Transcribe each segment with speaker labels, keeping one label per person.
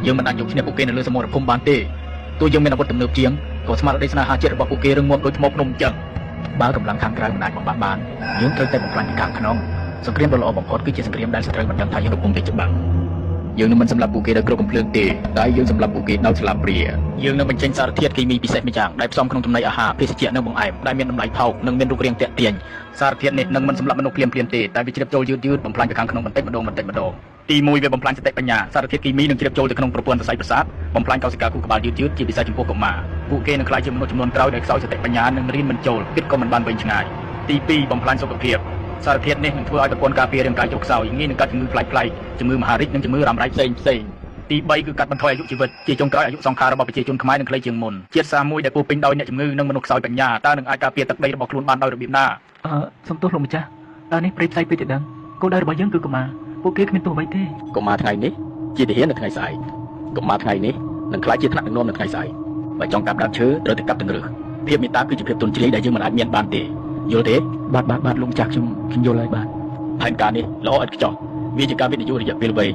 Speaker 1: យើងមិនអាចយកឈ្នះពួកគេនៅលើសមរភូមិបានទេទោះយើងមានអាវុធទំនើបជាងក៏ស្មារតីស្នេហាជាតិរបស់ពួកគេរឹងមាំដូចថ្មភ្នំអញ្ចឹងបើកម្លាំងខាងក្រៅមិនអាចបំបត្តិបានយើងត្រូវតែបំផ្លាញពីខាងក្នុងសង្គ្រាមដ៏ល្អបំផុតគឺជាសង្គ្រាមដែលសត្រូវមិនដឹងថាយើងកំពុងតែច្បាំងយើងនឹងមិនសម្លាប់ពួកគេដោយគ្រាប់កំភ្លើងទេតែយើងសម្លាប់ពួកគេដោយស្លាបព្រាយើងនឹងបញ្ចេញសារធាតុគីមីពិសេសម្យ៉ាងដែលផ្សំក្នុងចំណីអាហារភេសជ្ជៈនិងបង្អែមដែលមានតម្លៃថោកនិងមានរូបរាងទាក់ទាញសារធាតុនេះនឹងមិនសម្លាប់មនុស្សភ្លាមៗទេតែវាជ្រាបចូលយឺតៗបំផ្លាញទៅខាងក្នុងបន្តិចម្ដងទី1វាបំផ្លាញសតិបញ្ញាសារធាតុគីមីនឹងជ្រាបចូលទៅក្នុងប្រព័ន្ធសរសៃប្រសាទបំផ្លាញកោសិកាខួរក្បាលយឺតៗជាពិសេសចំពោះកុមារពួកគេនឹងក្លាយជាមនុស្សចំនួនក្រោយដែលខ្សោយសតិបញ្ញានិងរៀនមិនចូលគិតក៏មិនបានវែងឆ្ងាយទី2បំផ្លាញសុខភាពសារធាតុនេះនឹងធ្វើឲ្យប្រព័ន្ធការពាររាងកាយចុះខ្សោយងាយនឹងកាត់ជំងឺប្លែកៗជំងឺមហារីកនិងជំងឺរ៉ាំរ៉ៃផ្សេងទី3គឺកាត់បន្ថយអាយុជីវិតជាចុងក្រោយអាយុសង្ខាររបស់ប្រជាជនខ្មែរនឹងខ្លីជាងមុនជាតិសាមួយដែលពោពេញដោយអ្នកជំងឺនិងមនុស្សខ្សោយបញ្ញាតើនឹងអាចការពារទឹកដីរបស់ខ្លួនបានដោយរបៀបណា
Speaker 2: សំទោសលោកម្ចាស់តើនេះព្រៃផ្សៃពេកទៅដឹងគោលដៅរបស់យើងគឺកុមារពួកគេគ្មានទោសអ្វីទេក
Speaker 1: ុមារថ្ងៃនេះជាទាហាននៅថ្ងៃស្អែកកុមារថ្ងៃនេះនឹងក្លាយជាថ្នាក់ដឹកនាំនៅថ្ងៃស្អែកបើចង់កាប់ដើមឈើត្រូវតែកាប់ទាំងឫសភាពមេត្តាគឺជាភាពទន់ជ្រាយដែលយើងមិនអាចមានបានទេយល់ទេ
Speaker 2: បាទលោកម្ចាស់ខ្ញុំយល់ហើយបាទ
Speaker 1: ផែនការនេះល្អឥតខ្ចោះវាជាការវិនិយោគរយៈពេលវែង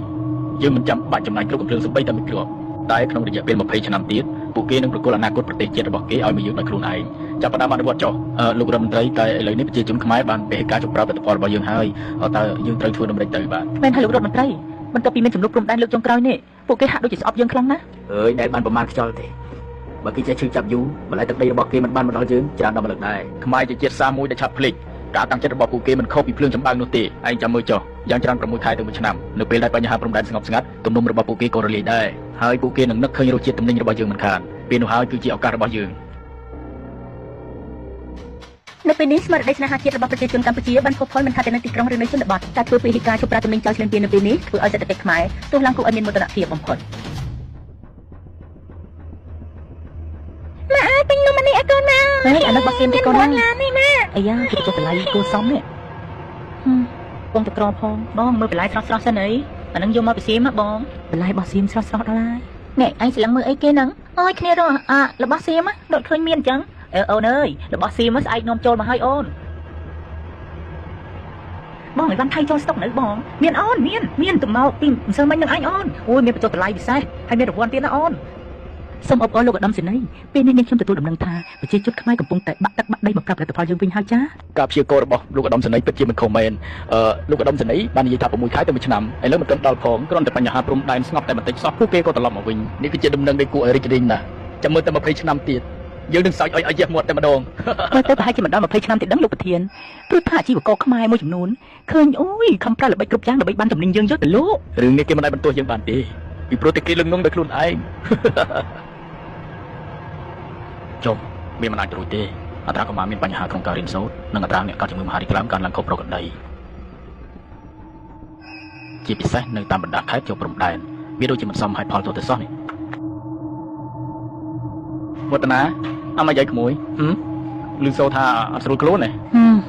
Speaker 1: យើងមិនចាំបាច់ចំណាយគ្រប់កំភ្លើងសំបីតែមួយគ្រាប់តែក្នុងរយៈពេល20ឆ្នាំទៀតពួកគេនឹងប្រគល់អនាគតប្រទេសជាតិរបស់គេឲ្យមកយើងដោយខ្លួនឯងចាប់ផ្ដើមអនុវត្តចុះលោករដ្ឋមន្ត្រីតែឥឡូវនេះប្រជាជនខ្មែរបានពហិការចុះប្រើផលិតផលរបស់យើងហើយតើយើងត្រូវធ្វើដំណេចទៅបាទម
Speaker 2: ែនហើយលោករដ្ឋមន្ត្រីបន្ទាប់ពីមានចំនួនព្រំដែនលើកចុងក្រោយនេះពួកគេហាក់ដូចជាស្អប់យើងខ្លាំងណាស់អ
Speaker 1: ើយដែលបានប្រមាណខ្យល់ទេបើគេចេះឈឺចាប់យូរម្ល៉េះទឹកដីរបស់គេមិនបានមកដល់យើងច្រើនដល់ម្លឹកដែរខ្មែរជាជាតិសាសន៍មួយដែលឆាប់ភ្លេចការតាំងចិត្តរបស់ពួកគេមិនខុសពីភ្លើងចម្បាំងនោះទេឯងចាំមើលចុះយ៉ាងច្រើន6ខែទៅ1ឆ្នាំនៅពេលដែលបញ្ហាព្រំដែនស្ងប់ស្ងាត់ទំនុំរបស់ពួកគេក៏រលាយដែរហើយពួកគេនឹងនឹកឃើញរសជាតិទំនិញរបស់យើងមិនខានពេលនោះហើយគឺជាឱកាសរបស់យើង
Speaker 2: នៅពេលនេះស្មារតីស្នេហាជាតិរបស់ប្រជាជនកម្ពុជាបានខុសផលមិនថាតែនៅទីក្រុងឬនៅជនបទតែធ្វើពីហេតុការណ៍ជប់ប្រាទំនិញចោលឆ្លៀនពៀននៅពេលនេះធ្វើឲ្យសេដ្ឋកិច្ចខ្មែរទោះឡើងគួរឲ្យមានមោទនភាពបំផុតម៉ាទិញនំនេះឲ្យកូនមកហេអានោះបោះសៀមឲ្យកូនមកនេះម៉ាអាយ៉ាគេទៅបន្លៃគូសំនេះបងតក្រផងបងមើលបន្លៃស្រស់ៗសិនអីអានឹងយកមកពីសៀមបងបន្លៃបោះសៀមស្រស់ៗដល់ហើយនេះអញស្លឹងមើលអីគេហ្នឹងអើយគ្នារករបស់សៀមដូចឃើញមានអញ្ចឹងអូនអើយរបស់សៀមស្អែកនាំចូលមកឲ្យអូនបងឲ្យបានថៃចូលស្តុកនៅបងមានអូនមានទៅមកពីម្សិលមិញនឹងអញអូនអូយមានបន្ទោតម្លៃពិសេសហើយមានរង្វាន់ទៀតណាអូនសូមអបអរលោកឧត្តមសេនីយ៍ពេលនេះនាងខ្ញុំទទួលដំណឹងថាប្រជាជនខ្មែរកំពុងតែបាក់ទឹកបាក់ដីមកប្រាប់ផលិតផលយើងវិញហើយចាក
Speaker 1: ារព្យាករណ៍របស់លោកឧត្តមសេនីយ៍ពិតជាមិនខុសមែនលោកឧត្តមសេនីយ៍បាននិយាយថា6ខែទៅ1ឆ្នាំឥឡូវមិនទាន់ដល់ផងគ្រាន់តែបញ្ហាព្រំដែនស្ងប់តែបន្តិចសោះពួកគេក៏ត្រឡប់មកវិញនេះគឺជាដំណឹងដែលគួរឲ្យរីករាយណាស់ចាំមើលតែ20ឆ្នាំទៀតយើងនឹងសើចឲ្យយះមាត់តែម្ដង
Speaker 2: មើលទៅប្រហែលជាមិនដល់20ឆ្នាំទៀតដឹងលោកប្រធានព្រោះថាអាជីវករខ្មែរមួយចំនួនឃើញអូយខំប្រើល្បិចគ្រប់យ៉ាងដើម្បីបានតំណែងយើងយកទៅលោករ
Speaker 1: ឿងនេះគេមិនអាចបន្ទោសយើងបានទេពីព្រោះតែគេលឹងងងដោយខ្លួនឯងចុះមានមិនអាចរួចទេអត្រាកម្មាមានបញ្ហាក្នុងការរៀនសូត្រនិងអត្រាអ្នកកើតជំងឺមហារីកឡើងកើនឡើងខុសប្រក្រតីជាពិសេសនៅតាមបណ្ដាខេត្តជាប់ព្រំដែនវាដូចជាមិនសមហេតុផលទៅសោះនេះវឌ្ឍនាអមយាយក្មួយឮសូរថាអត់ស្រួលខ្លួនទ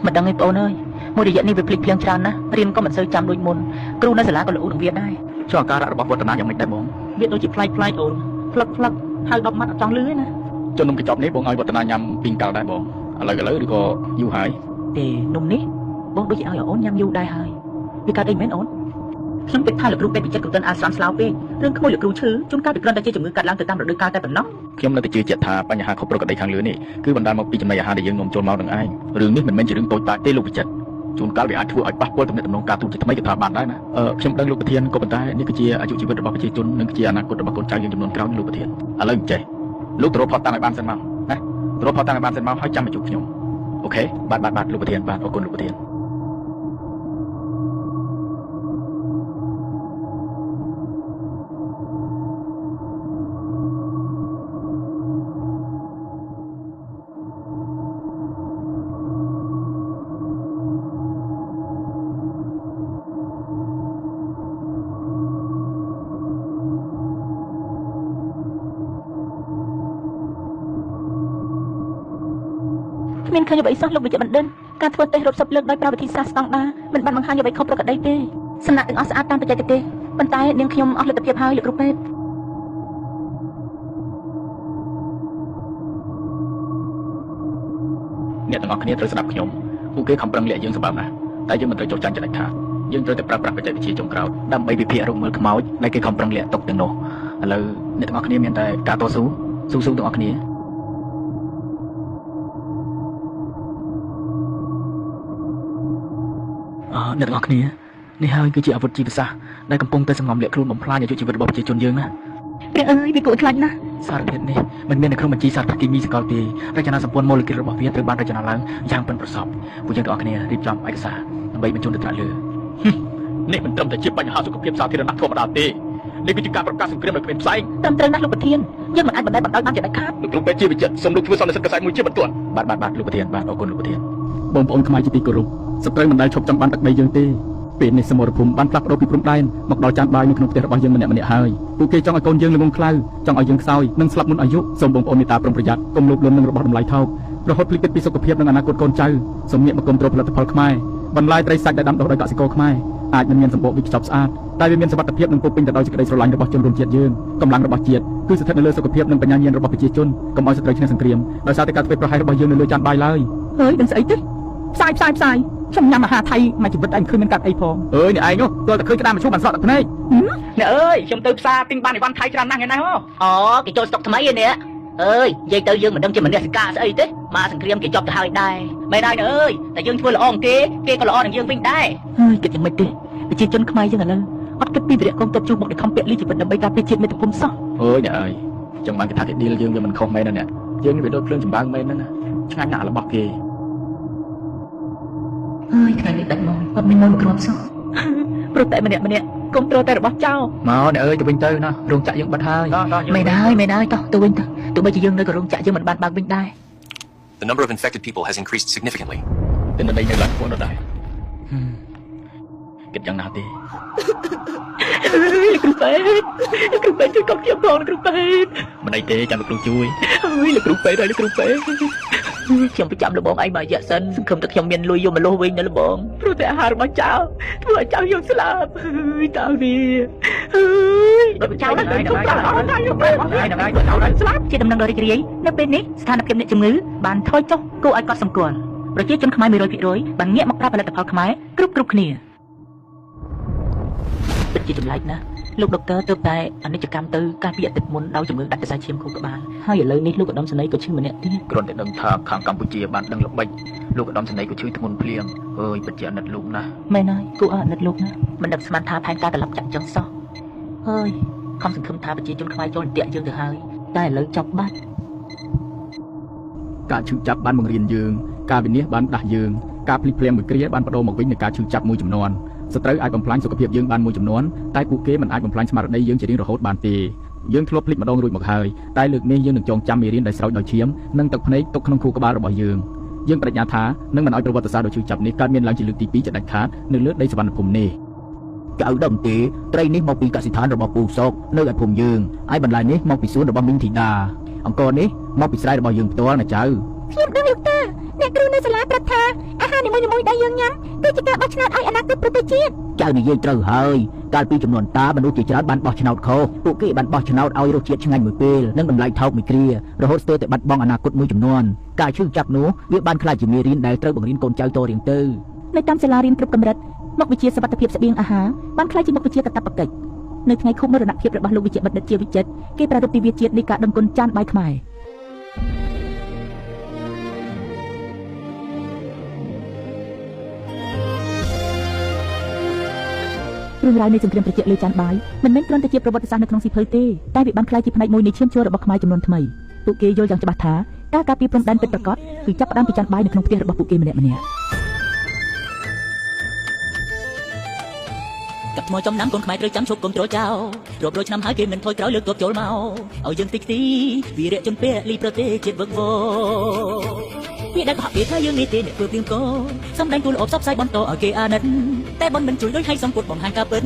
Speaker 1: េម
Speaker 2: ិនដឹងទេបងអូនអើយមួយរយៈនេះវាភ្លេចភ្លាំងច្រើនណាស់រៀនក៏មិនសូវចាំដូចមុនគ្រូនៅសាលាក៏ល្អូនឹងវាដែរ
Speaker 1: ចុះអាការៈរបស់វឌ្ឍនាយ៉ាងម៉េចដែរបង
Speaker 2: វាដូចជាប្លែកអូនផ្លឹកហៅ10ម៉ាត់អត់ចង់លឺទេណាច
Speaker 1: ុះនំកញ្ចប់នេះបងឲ្យវឌ្ឍនាញ៉ាំពីងកាលដែរបងឥឡូវឬក៏យូរហើយ
Speaker 2: ទេនំនេះបងដូចជាឲ្យអូនញ៉ាំយូរដែរហើយវាកើតអីមែនអូនខ្ញុំគិតថាលោកគ្រូពេទ្យវិចិត្រគ្រូទិនអាស្រន់ស្លាវពេករឿងក្មួយលោកគ្រូឈឺជួនកាលវាគ្រាន់តែជាជំងឺកាត់ឡើងទៅតាមរដូវកាលតែប៉ុណ្ណោះខ
Speaker 1: ្ញុំនៅតែជឿជាក់ថាបញ្ហាខុសប្រក្រតីខាងលើនេះគឺបណ្ដាលមកពីចំណីអាហារដែលយើងនាំចូលមកនឹងឯងរឿងនេះមិនមែនជារឿងតូចតាចទេលោកវិចិត្រជួនកាលវាអាចធ្វើឲ្យប៉ះពាល់ទំនាក់ទំនងការទូតជាថ្មីក៏ថាបានដែរណាខ្ញុំដឹងលោកប្រធានក៏ប៉ុន្តែនេះគឺជាអាយុជីវិតរបស់ប្រជាជននិងជាអនាគតរបស់កូនចៅយើងចំនួនក្រោយលោកប្រធានឥឡូវចេះលោកទៅរកផតតាំងឲ្យបានសិនមកណាទៅរកផតតាំងឲ្យបានសិនមកហើយចាំមកជួបខ្ញុំអូខេបាទលោកប្រធានបាទអរគុណលោកប្រធានម
Speaker 2: ានឃើញអ្វីសោះលោកវិជ្ជបណ្ឌិតការធ្វើតេស្តរាប់សិបលើកដោយប្រើវិធីសាស្ត្រស្តង់ដារមិនបានបង្ហាញអ្វីខុសប្រក្រតីទេសំណាក់ទាំងអស់ស្អាតតាមបច្ចេកទេសប៉ុន្តែនាងខ្ញុំអស់លទ្ធភាពហើយលោកគ្រូពេទ្យអ
Speaker 1: ្នកទាំងអស់គ្នាត្រូវស្ដាប់ខ្ញុំពួកគេខំប្រឹងលាក់យើងសម្បើមណាស់តែយើងមិនត្រូវចោទចាញ់ចំណុចថាយើងត្រូវតែប្រើប្រាស់បច្ចេកវិទ្យាចុងក្រោយដើម្បីវិភាគរោគមើលខ្មោចដែលគេខំប្រឹងលាក់ទុកទាំងនោះ ឥឡូវអ្នកទាំងអស់គ្នាមានតែការតស៊ូស៊ូទាំងអស់គ្នាអ្នកទាំងអស់គ្នានេះហើយគឺជាអាវុធជីវសាស្ត្រដែលកំពុងតែសង្ងំលាក់ខ្លួនបំផ្លាញអាយុជីវិតរបស់ប្រជាជនយើងណា
Speaker 2: ព្រះអើយវាគួរខ្លាចណាស់
Speaker 1: សារធាតុនេះមិនមាននៅក្នុងបញ្ជីសារគីមីសកលទេរចនាសម្ព័ន្ធម៉ូលេគុលរបស់វាត្រូវបានរចនាឡើងយ៉ាងប៉ិនប្រសប់ពួកយើងទាំងអស់គ្នារៀបចំឯកសារដើម្បីបញ្ជូនទៅត្រាក់លើនេះមិនត្រឹមតែជាបញ្ហាសុខភាពសាធារណៈធម្មតាទេនេះគឺជាការប្រកាសសង្គ្រាមដោយគ្មានផ្សែង
Speaker 2: ត្រឹមត្រូវណាស់លោកប្រធានយើងមិនអាចបណ្តែតបណ្ដោយបានជាដាច់ខាត
Speaker 1: លោកគ្រូពេទ្យជាវិចិត្រសូមលោកធ្វើសន្និសីទកសែតមួយជាបន្ទាន់បាទលោកប្រធានបាទអរគុណលោកប្រធានបងប្អូនខ្មែរជាទីគោរពសត្រូវមិនដែលឈប់ចង់បានទឹកដីយើងទេពេលនេះសមរភូមិបានផ្លាស់ប្ដូរពីព្រំដែនមកដល់ចានបាយនៅក្នុងផ្ទះរបស់យើងម្នាក់ៗហើយពួកគេចង់ឲ្យកូនយើងល្ងងខ្លៅចង់ឲ្យយើងខ្សោយនិងស្លាប់មុនអាយុសូមបងប្អូនមេត្តាប្រុងប្រយ័ត្នកុំលោភលន់នឹងរបស់តម្លៃថោករហូតភ្លេចគិតពីសុខភាពនិងអនាគតកូនចៅសូមងាកមកគ្រប់គ្រងផលិតផលខ្មែរបន្លែត្រីសាច់ដែលដាំដុះដោយកសិករខ្មែរអាចមិនមានសម្បូរវិកខ្ចប់ស្អាតតែវាមានសុវត្ថិភាពនិងពោពេញទៅដោយសេចក្តីស្រឡាញ់របស់ជនរួមជាតិយើងកម្លាំងរបស់ជាតិគឺស្ថិតនៅលើសុខភាពនិងបញ្ញាញាណរបស់ប្រជាជនកុំឲ្យសត្រូវឈ្នះសង្គ្រាមដោយសារតែការធ្វើប្រហែសរបស់យើងនៅលើចានបាយឡើយ
Speaker 2: ហើយដឹងស្អីទេផ្សាយខ្ញុំញ៉ាំអាហារថៃមួយជីវិតឯងឃើញមានកាត់អីផង
Speaker 1: អើយនេះឯងទល់តែឃើញក្តាមឈូសបានស្រក់ទឹកភ្នែក
Speaker 2: អ្នកអើយខ្ញុំទៅផ្សារទិញបានអីវ៉ាន់ថៃច្រើនណាស់ថ្ងៃនេះអូគេចូលស្តុកថ្មីឯនេះអើយនិយាយទៅយើងមិនដឹងជាមនសិការស្អីទេមកសង្គ្រាមគេចប់ទៅហើយដែរមែនហើយអើយតែយើងធ្វើល្អគេក៏ល្អនឹងយើងវិញដែរហើយគិតយ៉ាងម៉េចទេប្រជាជនខ្មែរយើងឥឡូវអត់គិតពីវិរៈកងទ័ពជួបមកខំពាក់លីជីវិតដើម្បីការពារជាតិមាតុភូមិសោះ
Speaker 1: អើយអ្នកអើយចឹងបានគេថាទីឌីលយើងវាមិនខុសមែនណាអ្នកយើងនេះវាដូចភ្លើងចម្បាំងមែនហ្នឹងឆ្ងាញ់ណាស់របស់គេ
Speaker 2: អើយថ្ងៃនេះដាច់មកអត់មានមកគ្រាប់សោះព្រោះតែម្នាក់គុំត្រូវតែរបស់ចៅ
Speaker 1: មកអ្នកអើយទៅវិញទៅណារោងចក្រយើងបិទហើយ
Speaker 2: មែនហើយតោះទៅវិញទៅទោះបីជាយើងនៅក៏រោងចក្រយើងមិនបានបើកវិញដែរ
Speaker 3: The number of infected people has increased significantly.
Speaker 1: ទិន្នន័យនៅឡើងខ្ពស់ដល់ដែរគិតយ៉ាងណាទេ
Speaker 2: គ្រូពេទ្យជួយកុំជាបងគ្រូពេទ្យ
Speaker 1: មិនអីទេចាំលោកគ្រូជួយ
Speaker 2: អើយលោកគ្រូពេទ្យខ្ញុំប្រចាំលោកបងឯងមករយៈសិនសង្ឃឹមតែខ្ញុំមានលុយយកមកលោះវិញណាលោកបងព្រោះតែអាហាររបស់ចៅធ្វើឲ្យចៅយើងស្លាប់តើវាចៅហ្នឹងស្លាប់ជាដំណឹងដ៏រីករាយនៅពេលនេះស្ថានភាពអ្នកជំងឺបានថយចុះគួរឲ្យកត់សម្គាល់ប្រជាជនខ្មែរ 100% បានងាកមកប្រើផលិតផលខ្មែរគ្រប់គ្នាពិតជាចម្លែកណាស់លោកដុកទ័រទើបតែអនិច្ចកម្មទៅកាលពីអាទិត្យមុនដោយជំងឺដាច់សរសៃឈាមខួរក្បាលហើយឥឡូវនេះលោកឧត្តមសេនីយ៍ក៏ឈឺម្នាក់ទៀត
Speaker 1: គ្រាន់តែដឹងថាខាងកម្ពុជាបានដឹងល្បិចលោកឧត្តមសេនីយ៍ក៏ឈឺធ្ងន់ភ្លៀងអើយពិតជាអាណិតលោកណាស់
Speaker 2: មែនហើយគួរអាណិតលោកណាស់មិននឹកស្មានថាផែនការត្រឡប់ចាក់ចឹងសោះហើយខំសង្ឃឹមថាប្រជាជនខ្មែរចូលទាក់យើងទៅហើយតែឥឡូវចប់បាត់
Speaker 1: ការឈឺចាប់បានបង្រៀនយើងការវិនិច្ឆ័យបានដាស់យើងការភ្លេចភ្លាំងមួយគ្រាបានបដូរមកវិញនឹងការឈឺចាប់មួយចំនួនសត្រូវអាចបំផ្លាញសុខភាពយើងបានមួយចំនួនតែពួកគេមិនអាចបំផ្លាញស្មារតីយើងជារៀងរហូតបានទេយើងធ្លាប់ភ្លេចម្ដងរួចមកហើយតែលើកនេះយើងនឹងចងចាំមេរៀនដែលស្រោចដោយឈាមនិងទឹកភ្នែកទុកក្នុងខួរក្បាលរបស់យើងបដិញ្ញាថានឹងមិនឲ្យប្រវត្តិសាស្ត្រដ៏ឈឺចាប់នេះកើតមានឡើងជាលើកទី2ជាដាច់ខាតនៅលើដីសវណ្ណភូមិនេះ
Speaker 4: ចៅដឹងទេត្រីនេះមកពីកសិដ្ឋានរបស់ពូសុកនៅឯភូមិយើងហើយបន្លែនេះមកពីសួនរបស់មីងធីតាអង្គរនេះមកពីស្រែរបស់យើងផ្ទាល់ណាចៅ
Speaker 5: ខ្ញុំដឹងលោកតាអ្នកគ្រូនៅសាលាប្រាប់ថាអាហារនីមួយៗដែលយើងញ៉ាំគឺជាការបោះឆ្នោតឲ្យអនាគតប្រទេសជាតិ
Speaker 4: ចៅនិយាយត្រូវហើយកាលពីចំនួនតាមនុស្សជាច្រើនបានបោះឆ្នោតខុសពួកគេបានបោះឆ្នោតឲ្យរសជាតិឆ្ងាញ់មួយពេលនិងតម្លៃថោកមួយគ្រារហូតស្ទើរតែបាត់បង់អនាគតមួយចំនួនការឈឺចាប់នោះវាបានខ្លាចជាមេរៀនដែលត្រូវបង្រៀនកូនចៅតរៀងទៅ
Speaker 5: នៅតាមសាលារៀនគ្រប់កម្រិតមុខវិជ្ជាសុវត្ថិភាពស្បៀងអាហារបានខ្លាចជាមុខវិជ្ជាកាតព្វកិច្ចនៅថ្ងៃខួបមរណភាពរបស់លោកវិជ្ជបណ្ឌិតជាវិចិត្រគេប្រារព្ធទិវាជាតិនៃការដឹងគុណចានបាយខ្មែររឿងរ៉ាវនៃសង្គ្រាមត្រជាក់លើចានបាយមិនមែនគ្រាន់តែជាប្រវត្តិសាស្ត្រនៅក្នុងសៀវភៅទេតែវាបានក្លាយជាផ្នែកមួយនៃឈាមជ័ររបស់ខ្មែរចំនួនថ្មីពួកគេយល់យ៉ាងច្បាស់ថាការការពារព្រំដែនពិតប្រាកដគឺចាប់ផ្ដើមពីចានបាយនៅក្នុងផ្ទះរបស់ពួកគេម្នាក់ៗ
Speaker 2: กับថ្មចំណាំកូនខ្មែរត្រូវចាំឈប់គុំត្រចោរាប់រយឆ្នាំហើយគេមិនថយក្រោយលើកទ័ពចូលមកឲ្យយើងតិចទីវីរៈជនពលីប្រទេសជាតិវឹកវរវាដែលកុហកគេថាយើងនេះទេអ្នកធ្វើព្រៀងកោសំដែងគូលអបសពផ្សាយបន្តឲ្យគេអាណិតតែបនមិនជួយដូចឲ្យសំពុតបំហាញការពិត